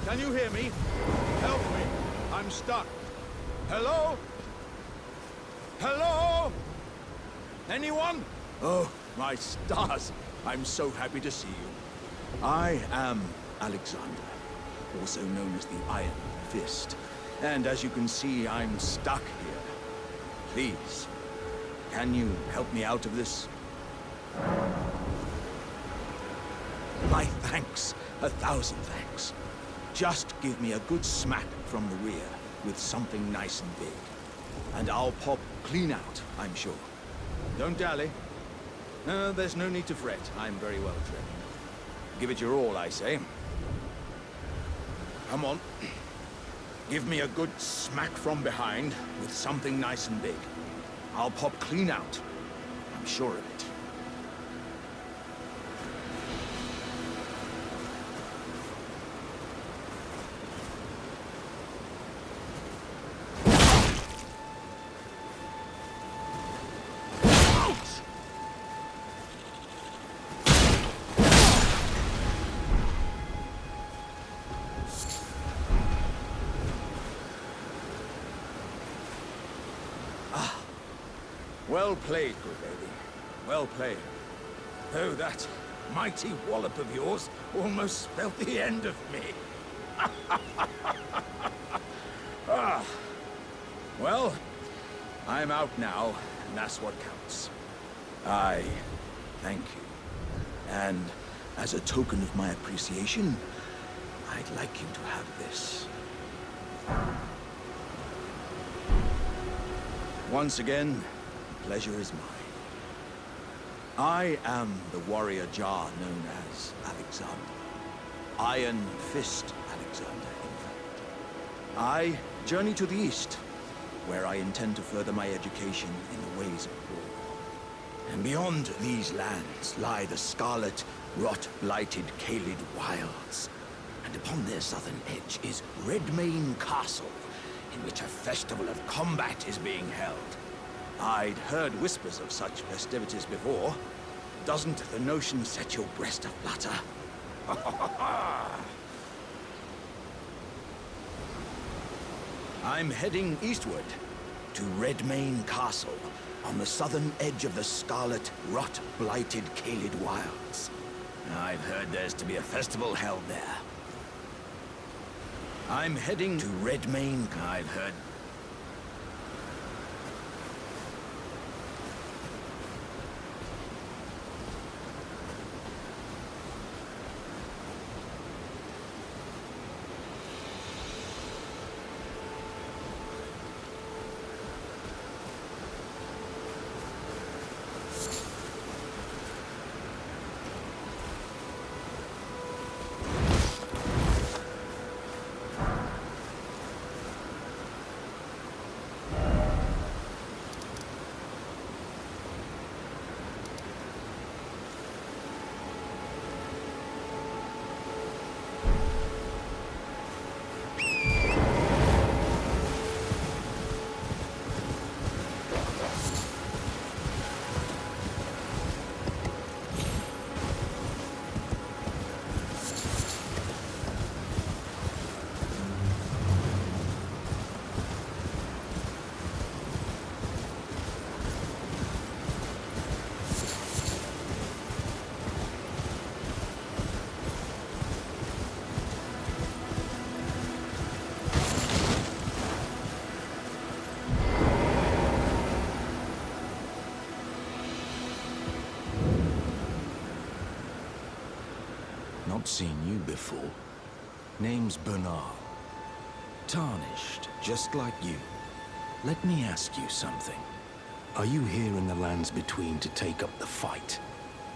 Can you hear me? Help me. I'm stuck. Hello? Hello? Anyone? Oh, my stars. I'm so happy to see you. I am Alexander, also known as the Iron Fist. And as you can see, I'm stuck here. Please, can you help me out of this? My thanks. 1,000 thanks. Just give me a good smack from the rear with something nice and big. And I'll pop clean out, I'm sure. Don't dally. There's no need to fret. I'm very well trained. Give it your all, I say. Come on. Give me a good smack from behind with something nice and big. I'll pop clean out. I'm sure of it. Well played, good lady. Well played. Though that mighty wallop of yours almost spelled the end of me. Ah. Well, I'm out now, and that's what counts. I thank you. And as a token of my appreciation, I'd like you to have this. Once again, pleasure is mine. I am the warrior Jar known as Alexander. Iron Fist Alexander, in fact. I journey to the east, where I intend to further my education in the ways of war. And beyond these lands lie the scarlet, rot-blighted Caelid wilds. And upon their southern edge is Redmane Castle, in which a festival of combat is being held. I'd heard whispers of such festivities before. Doesn't the notion set your breast aflutter? I'm heading eastward to Redmane Castle on the southern edge of the scarlet, rot-blighted Caelid wilds. I've heard there's to be a festival held there. I'm heading to Redmane. I've heard... Not seen you before. Name's Bernard. Tarnished, just like you. Let me ask you something. Are you here in the lands between to take up the fight?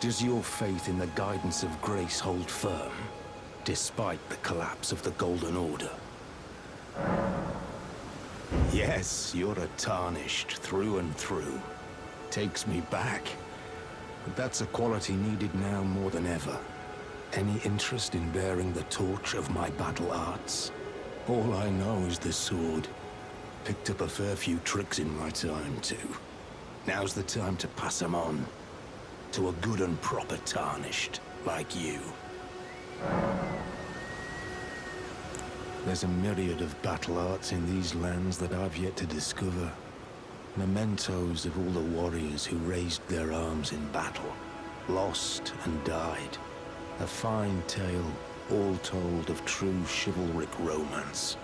Does your faith in the guidance of grace hold firm, despite the collapse of the Golden Order? Yes, you're a Tarnished through and through. Takes me back. But that's a quality needed now more than ever. Any interest in bearing the torch of my battle arts? All I know is the sword. Picked up a fair few tricks in my time, too. Now's the time to pass them on. To a good and proper Tarnished, like you. There's a myriad of battle arts in these lands that I've yet to discover. Mementos of all the warriors who raised their arms in battle, lost and died. A fine tale, all told of true chivalric romance.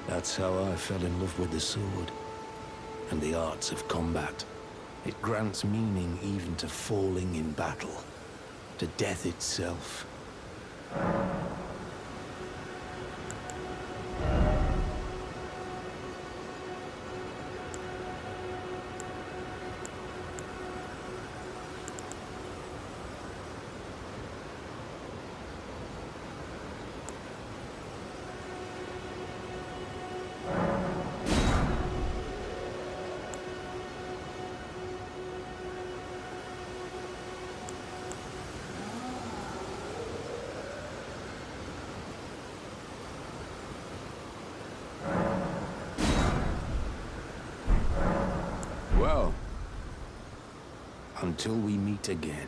That's how I fell in love with the sword and the arts of combat. It grants meaning even to falling in battle, to death itself. Well, until we meet again.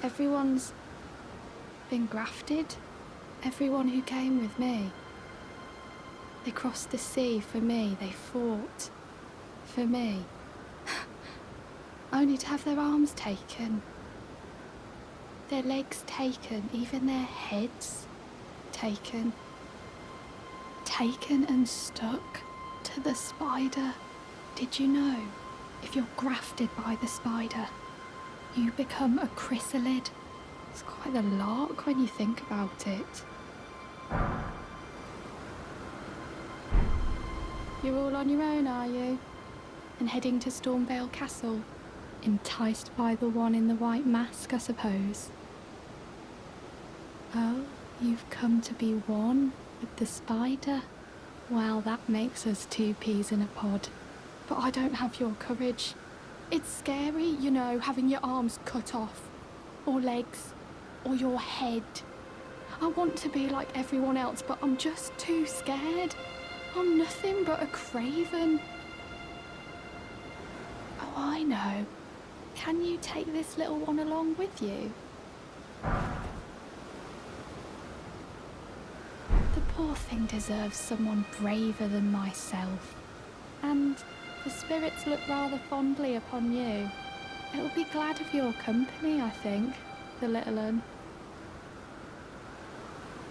Everyone's been grafted. Everyone who came with me. They crossed the sea for me. They fought for me. Only to have their arms taken. Their legs taken. Even their heads taken. Taken and stuck to the spider. Did you know? If you're grafted by the spider, you become a chrysalid. It's quite a lark when you think about it. You're all on your own, are you? And heading to Stormvale Castle? Enticed by the one in the white mask, I suppose. Oh, you've come to be one with the spider? Well, that makes us two peas in a pod. But I don't have your courage. It's scary, you know, having your arms cut off, or legs, or your head. I want to be like everyone else, but I'm just too scared. I'm nothing but a craven. Oh, I know. Can you take this little one along with you? The poor thing deserves someone braver than myself. And the spirits look rather fondly upon you. It'll be glad of your company, I think, the little un.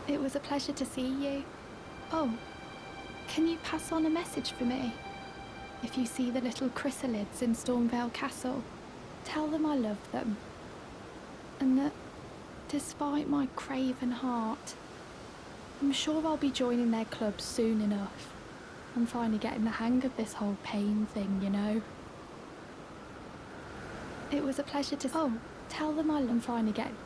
It was a pleasure to see you. Oh, can you pass on a message for me? If you see the little chrysalids in Stormvale Castle, tell them I love them. And that, despite my craven heart, I'm sure I'll be joining their club soon enough. I'm finally getting the hang of this whole pain thing, you know. It was a pleasure to... Oh, tell them I'm finally getting...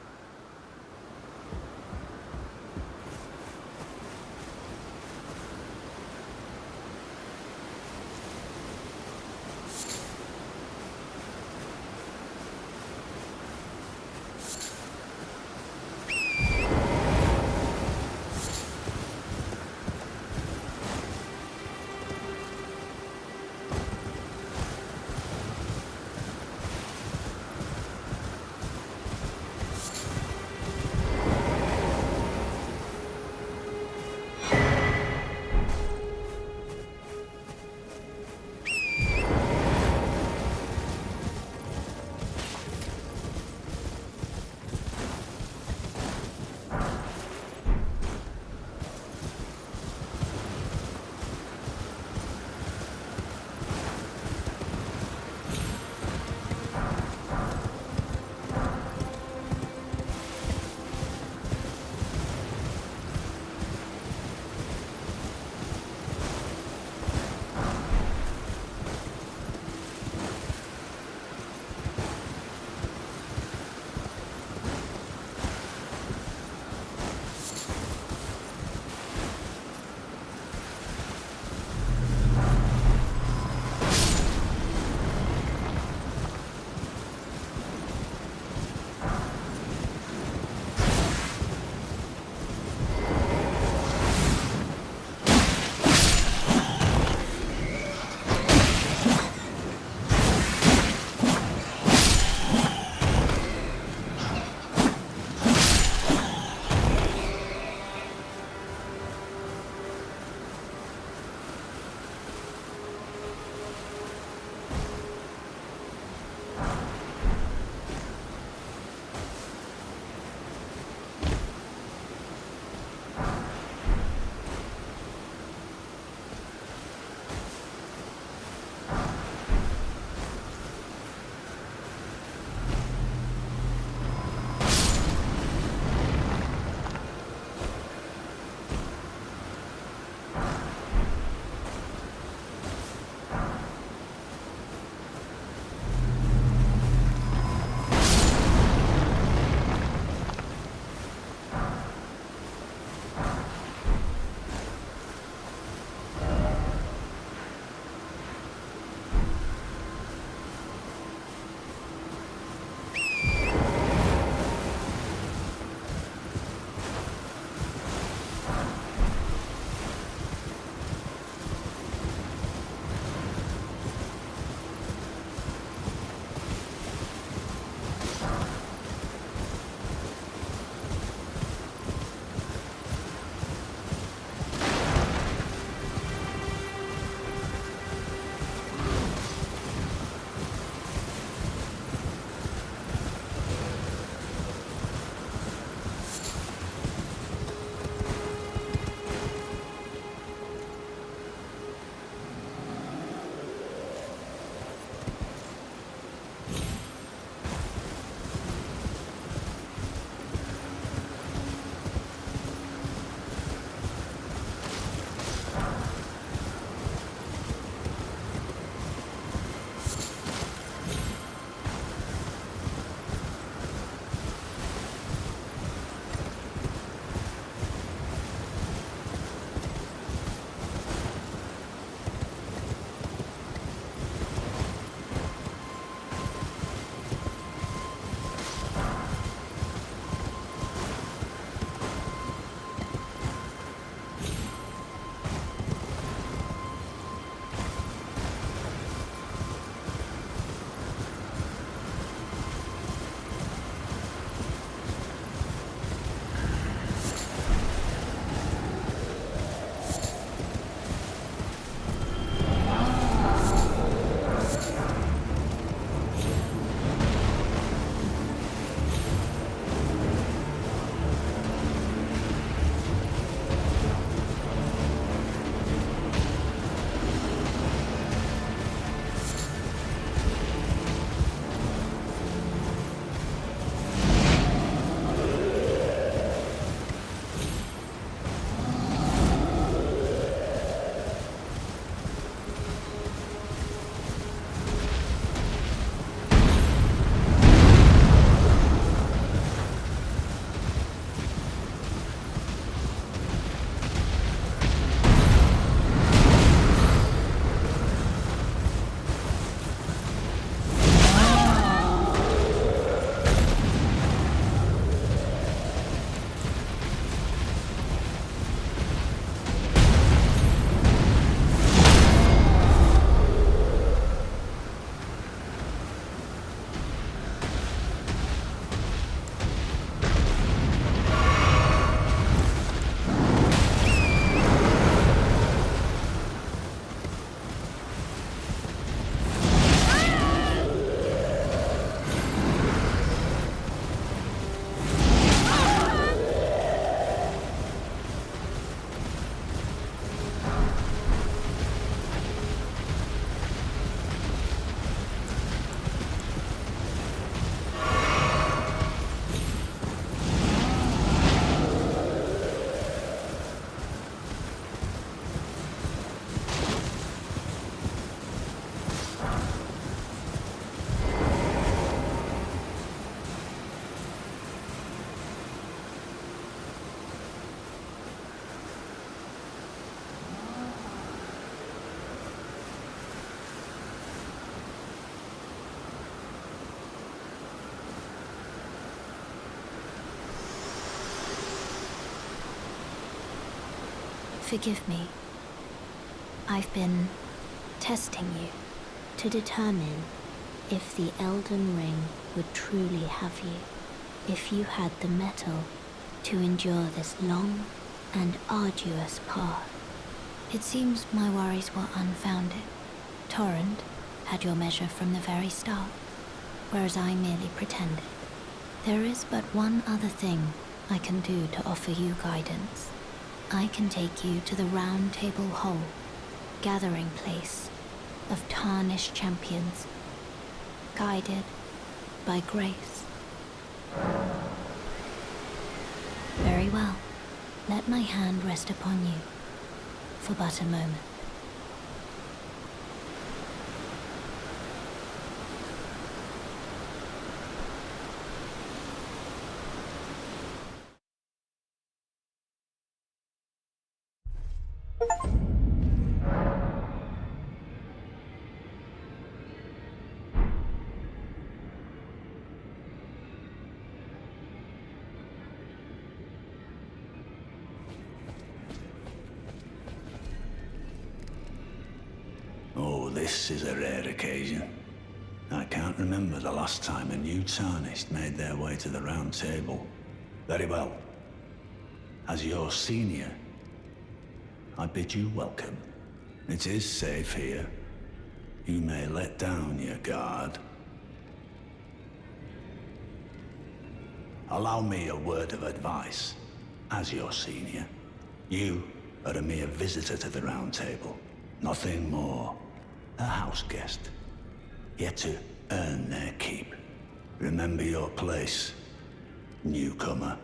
Forgive me. I've been testing you to determine if the Elden Ring would truly have you, if you had the mettle to endure this long and arduous path. It seems my worries were unfounded. Torrent had your measure from the very start, whereas I merely pretended. There is but one other thing I can do to offer you guidance. I can take you to the Round Table Hall, gathering place of tarnished champions, guided by grace. Very well. Let my hand rest upon you for but a moment. Oh, this is a rare occasion. I can't remember the last time a new Tarnished made their way to the Round Table. Very well. As your senior, I bid you welcome. It is safe here. You may let down your guard. Allow me a word of advice. As your senior, you are a mere visitor to the Round Table. Nothing more. A house guest. Yet to earn their keep. Remember your place, newcomer.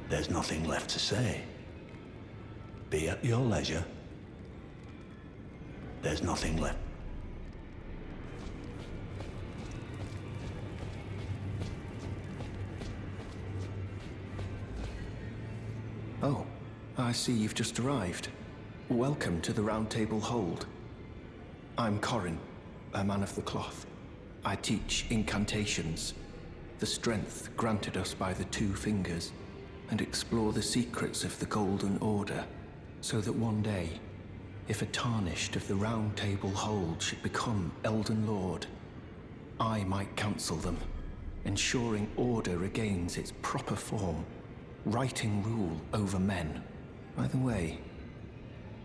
There's nothing left to say. Be at your leisure. There's nothing left. Oh, I see you've just arrived. Welcome to the Round Table Hold. I'm Corin, a man of the cloth. I teach incantations, the strength granted us by the Two Fingers, and explore the secrets of the Golden Order, so that one day, if a Tarnished of the Round Table Hold should become Elden Lord, I might counsel them, ensuring order regains its proper form, righting rule over men. By the way,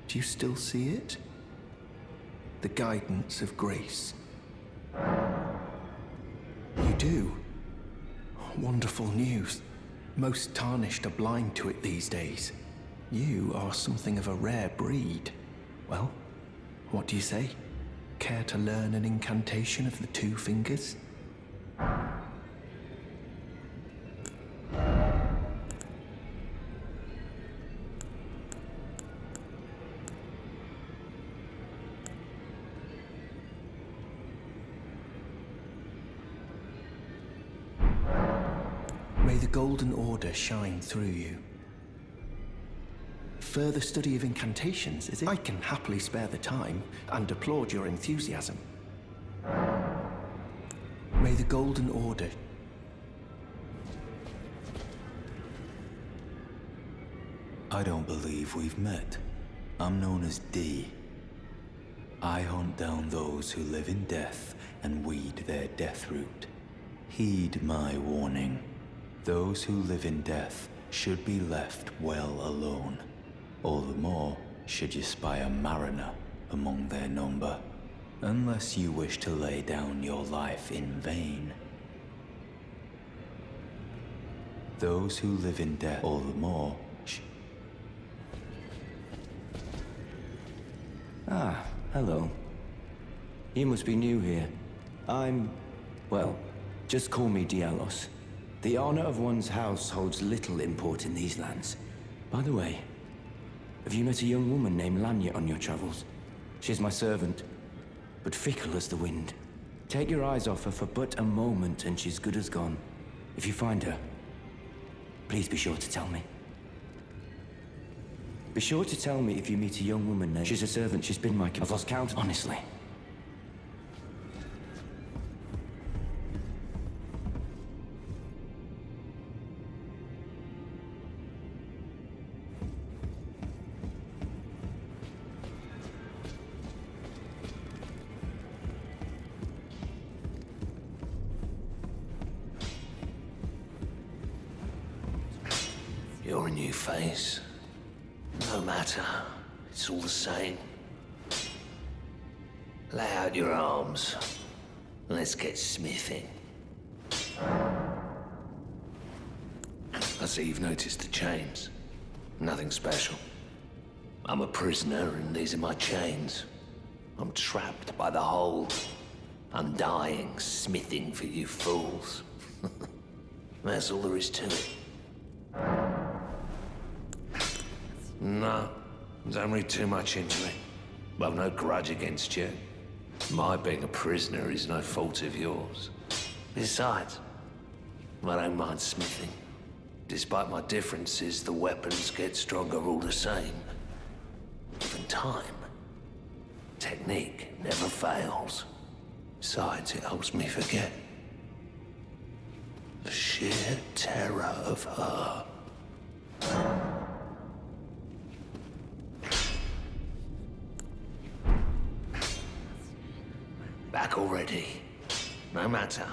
do you still see it? The guidance of grace. You do? Wonderful news. Most Tarnished are blind to it these days. You are something of a rare breed. Well, what do you say? Care to learn an incantation of the Two Fingers? May the Golden Order shine through you. Further study of incantations, is it? I can happily spare the time and applaud your enthusiasm. May the Golden Order... I don't believe we've met. I'm known as D. I hunt down those who live in death and weed their death root. Heed my warning. Those who live in death should be left well alone. All the more should you spy a mariner among their number, unless you wish to lay down your life in vain. Those who live in death all the more Ah, hello. You must be new here. Well, just call me Dialos. The honor of one's house holds little import in these lands. By the way, have you met a young woman named Lanya on your travels? She's my servant, but fickle as the wind. Take your eyes off her for but a moment and she's good as gone. If you find her, please be sure to tell me. Be sure to tell me if you meet a young woman named... She's a servant, she's been my... I've lost count, honestly. You're a new face. No matter, it's all the same. Lay out your arms. Let's get smithing. I see you've noticed the chains. Nothing special. I'm a prisoner and these are my chains. I'm trapped by the hold. I'm dying, smithing for you fools. That's all there is to it. No, don't read too much into it. I've no grudge against you. My being a prisoner is no fault of yours. Besides, I don't mind smithing. Despite my differences, the weapons get stronger all the same. Given time, technique never fails. Besides, it helps me forget the sheer terror of her. Back already. No matter.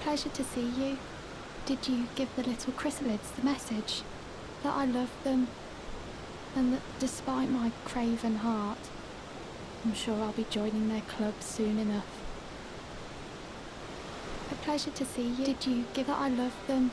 Pleasure to see you. Did you give the little chrysalids the message? That I love them, and that despite my craven heart, I'm sure I'll be joining their club soon enough. A pleasure to see you. Did you give that I love them,